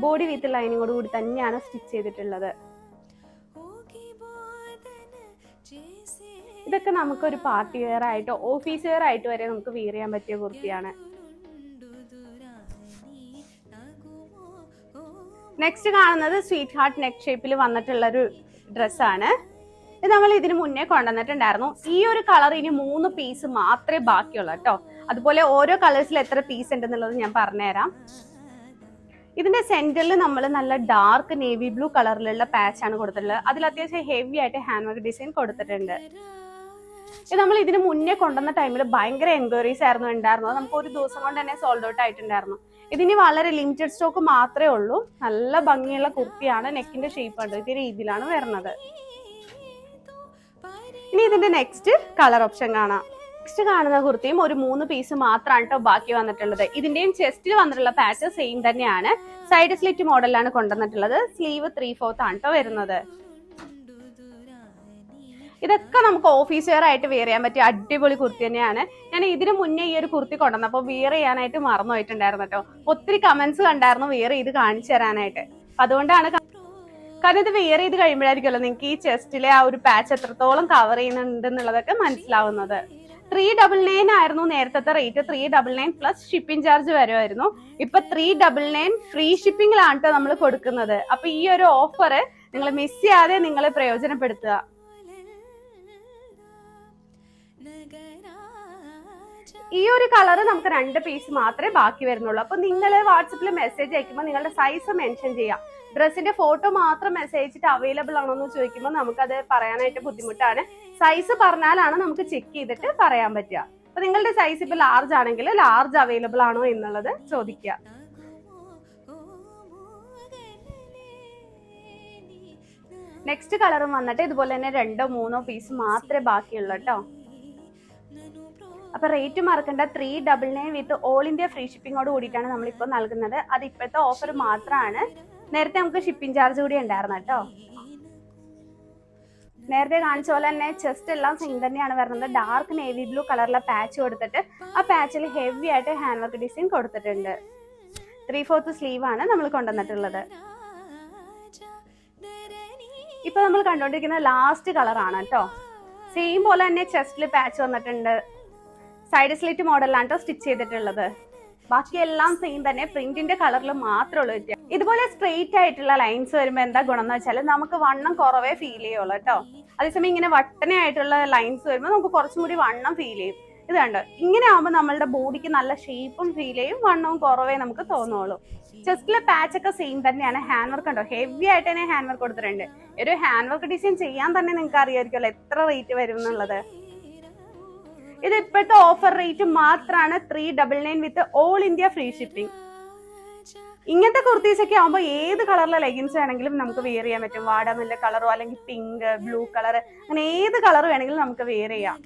ബോഡി വിത്ത് ലൈനിങ്ങോട് കൂടി തന്നെയാണ് സ്റ്റിച്ച് ചെയ്തിട്ടുള്ളത്. ഇതൊക്കെ നമുക്കൊരു പാർട്ടി വെയർ ആയിട്ടോ ഓഫീസ് വെയർ ആയിട്ട് വരെ നമുക്ക് വെയർ ചെയ്യാൻ പറ്റിയ കുർത്തിയാണ്. നെക്സ്റ്റ് കാണുന്നത് സ്വീറ്റ് ഹാർട്ട് നെക്ക് ഷേപ്പിൽ വന്നിട്ടുള്ള ഒരു ഡ്രസ്സാണ്. ഇത് നമ്മൾ ഇതിന് മുന്നേ കൊണ്ടുവന്നിട്ടുണ്ടായിരുന്നു. ഈ ഒരു കളർ ഇനി 3 പീസ് മാത്രമേ ബാക്കിയുള്ളൂ കേട്ടോ. അതുപോലെ ഓരോ കളേഴ്സിൽ എത്ര പീസ് ഉണ്ടെന്നുള്ളത് ഞാൻ പറഞ്ഞുതരാം. ഇതിന്റെ സെന്ററിൽ നമ്മൾ നല്ല ഡാർക്ക് നേവി ബ്ലൂ കളറിലുള്ള പാച്ച് ആണ് കൊടുത്തിട്ടുള്ളത്. അതിൽ അത്യാവശ്യം ഹെവി ആയിട്ട് ഹാൻഡ് വർക്ക് ഡിസൈൻ കൊടുത്തിട്ടുണ്ട്. ഇത് നമ്മൾ ഇതിന് മുന്നേ കൊണ്ടുവന്ന ടൈമിൽ ഭയങ്കര എൻക്വയറീസ് ആയിരുന്നു ഉണ്ടായിരുന്നത്. നമുക്ക് ഒരു ദിവസം കൊണ്ട് തന്നെ സോൾഡ് ഔട്ട് ആയിട്ടുണ്ടായിരുന്നു. ഇതിന് വളരെ ലിമിറ്റഡ് സ്റ്റോക്ക് മാത്രമേ ഉള്ളൂ. നല്ല ഭംഗിയുള്ള കുർത്തിയാണ്. നെക്കിന്റെ ഷേപ്പ് ഉണ്ട് ഇതേ രീതിയിലാണ് വരുന്നത്. ഇനി ഇതിന്റെ നെക്സ്റ്റ് കളർ ഓപ്ഷൻ കാണാം. നെക്സ്റ്റ് കാണുന്ന കുർത്തിയും ഒരു 3 പീസ് മാത്രമാണ് കേട്ടോ ബാക്കി വന്നിട്ടുള്ളത്. ഇതിന്റെയും ചെസ്റ്റിൽ വന്നിട്ടുള്ള പാച്ച് സെയിം തന്നെയാണ്. സൈഡ് സ്ലിറ്റ് മോഡലാണ് കൊണ്ടുവന്നിട്ടുള്ളത്. സ്ലീവ് 3/4 ആണ് കേട്ടോ വരുന്നത്. ഇതൊക്കെ നമുക്ക് ഓഫീസ് വെയർ ആയിട്ട് വെയർ ചെയ്യാൻ പറ്റിയ അടിപൊളി കുർത്തി തന്നെയാണ്. ഞാൻ ഇതിന് മുന്നേ ഈ ഒരു കുർത്തി കൊണ്ടുവന്നപ്പോൾ വെയർ ചെയ്യാനായിട്ട് മറന്നു പോയിട്ടുണ്ടായിരുന്നു കേട്ടോ. ഒത്തിരി കമന്റ്സ് കണ്ടായിരുന്നു വെയർ ചെയ്ത് കാണിച്ചു തരാനായിട്ട്. അതുകൊണ്ടാണ്, കാരണം ഇത് വെയർ ചെയ്ത് കഴിയുമ്പോഴായിരിക്കുമല്ലോ നിങ്ങൾക്ക് ഈ ചെസ്റ്റിലെ ആ ഒരു പാച്ച് എത്രത്തോളം കവർ ചെയ്യുന്നുണ്ട് എന്നുള്ളതൊക്കെ മനസ്സിലാവുന്നത്. 399 ആയിരുന്നു നേരത്തെ റേറ്റ്. 399 പ്ലസ് ഷിപ്പിംഗ് ചാർജ് വരുമായിരുന്നു. ഇപ്പൊ 399 ഫ്രീ ഷിപ്പിംഗിലാണ് കേട്ടോ നമ്മൾ കൊടുക്കുന്നത്. അപ്പൊ ഈ ഒരു ഓഫർ നിങ്ങൾ മിസ് ചെയ്യാതെ നിങ്ങൾ പ്രയോജനപ്പെടുത്തുക. ഈ ഒരു കളർ നമുക്ക് 2 പീസ് മാത്രമേ ബാക്കി വരുന്നുള്ളൂ. അപ്പൊ നിങ്ങൾ വാട്സപ്പിൽ മെസ്സേജ് അയക്കുമ്പോൾ നിങ്ങളുടെ സൈസ് മെൻഷൻ ചെയ്യാം. ഡ്രസ്സിന്റെ ഫോട്ടോ മാത്രം മെസ്സേജ് അയച്ചിട്ട് അവൈലബിൾ ആണോ എന്ന് ചോദിക്കുമ്പോൾ നമുക്കത് പറയാനായിട്ട് ബുദ്ധിമുട്ടാണ്. സൈസ് പറഞ്ഞാലാണ് നമുക്ക് ചെക്ക് ചെയ്തിട്ട് പറയാൻ പറ്റുക. അപ്പൊ നിങ്ങളുടെ സൈസ് ഇപ്പൊ ലാർജ് ആണെങ്കിൽ ലാർജ് അവൈലബിൾ ആണോ എന്നുള്ളത് ചോദിക്കുക. നെക്സ്റ്റ് കളറും വന്നിട്ട് ഇതുപോലെ തന്നെ 2-3 പീസ് മാത്രമേ ബാക്കിയുള്ളൂ കേട്ടോ. അപ്പൊ റേറ്റ് മറക്കണ്ട. 399 വിത്ത് ഓൾ ഇന്ത്യ ഫ്രീ ഷിപ്പിംഗോട് കൂടിയിട്ടാണ് നമ്മളിപ്പോൾ നൽകുന്നത്. അത് ഇപ്പോഴത്തെ ഓഫർ മാത്രമാണ്. നേരത്തെ നമുക്ക് ഷിപ്പിംഗ് ചാർജ് കൂടി ഉണ്ടായിരുന്നു കേട്ടോ. നേരത്തെ കാണിച്ച പോലെ തന്നെ ചെസ്റ്റ് എല്ലാം സെയിം തന്നെയാണ് വരുന്നത്. ഡാർക്ക് നേവി ബ്ലൂ കളറിലെ പാച്ച് കൊടുത്തിട്ട് ആ പാച്ചിൽ ഹെവി ആയിട്ട് ഹാൻഡ് വർക്ക് ഡിസൈൻ കൊടുത്തിട്ടുണ്ട്. 3/4 സ്ലീവ് ആണ് നമ്മൾ കൊണ്ടുവന്നിട്ടുള്ളത്. ഇപ്പൊ നമ്മൾ കണ്ടുകൊണ്ടിരിക്കുന്ന ലാസ്റ്റ് കളറാണ് കേട്ടോ. സെയിം പോലെ തന്നെ ചെസ്റ്റിൽ പാച്ച് വന്നിട്ടുണ്ട്. സൈഡ് സ്ലിറ്റ് മോഡലാണ് കേട്ടോ സ്റ്റിച്ച് ചെയ്തിട്ടുള്ളത്. ബാക്കിയെല്ലാം സെയിം തന്നെ. പ്രിന്റിന്റെ കളറിൽ മാത്രമേ ഉള്ളൂ വ്യത്യാസം. ഇതുപോലെ സ്ട്രെയിറ്റ് ആയിട്ടുള്ള ലൈൻസ് വരുമ്പോൾ എന്താ ഗുണം എന്ന് വെച്ചാൽ നമുക്ക് വണ്ണം കുറവേ ഫീൽ ചെയ്യുള്ളൂ കേട്ടോ. അതേസമയം ഇങ്ങനെ വട്ടനായിട്ടുള്ള ലൈൻസ് വരുമ്പോൾ നമുക്ക് കുറച്ചും കൂടി വണ്ണം ഫീൽ ചെയ്യും. ഇത് കണ്ടോ, ഇങ്ങനെ ആവുമ്പോൾ നമ്മളുടെ ബോഡിക്ക് നല്ല ഷേപ്പും ഫീൽ ചെയ്യും, വണ്ണവും കുറവേ നമുക്ക് തോന്നുള്ളൂ. ചെസ്റ്റിലെ പാച്ച് ഒക്കെ സെയിം തന്നെയാണ്. ഹാൻഡ് വർക്ക് ഉണ്ടോ, ഹെവി ആയിട്ട് തന്നെ ഹാൻഡ് വർക്ക് കൊടുത്തിട്ടുണ്ട്. ഒരു ഹാൻഡ് വർക്ക് ഡിസൈൻ ചെയ്യാൻ തന്നെ നിങ്ങൾക്ക് അറിയാമായിരിക്കുമല്ലോ എത്ര റേറ്റ് വരും എന്നുള്ളത്. ഇത് ഇപ്പോഴത്തെ ഓഫർ റേറ്റ് മാത്രമാണ്. 399 with all India free shipping. ഇങ്ങനത്തെ കുർത്തീസ് ഒക്കെ ആകുമ്പോൾ ഏത് കളറിലെ ലെഗിൻസ് വേണമെങ്കിലും നമുക്ക് വെയർ ചെയ്യാൻ പറ്റും. വാടാമല്ല കളറോ അല്ലെങ്കിൽ പിങ്ക്, ബ്ലൂ കളർ, അങ്ങനെ ഏത് കളർ വേണമെങ്കിലും നമുക്ക് വെയർ ചെയ്യാം.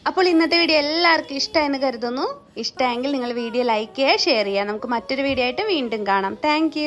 അപ്പോൾ ഇന്നത്തെ വീഡിയോ എല്ലാവർക്കും ഇഷ്ടമായെന്ന് കരുതുന്നു. ഇഷ്ടമെങ്കിൽ നിങ്ങൾ വീഡിയോ ലൈക്ക് ചെയ്യുക, ഷെയർ ചെയ്യുക. നമുക്ക് മറ്റൊരു വീഡിയോ ആയിട്ട് വീണ്ടും കാണാം. താങ്ക്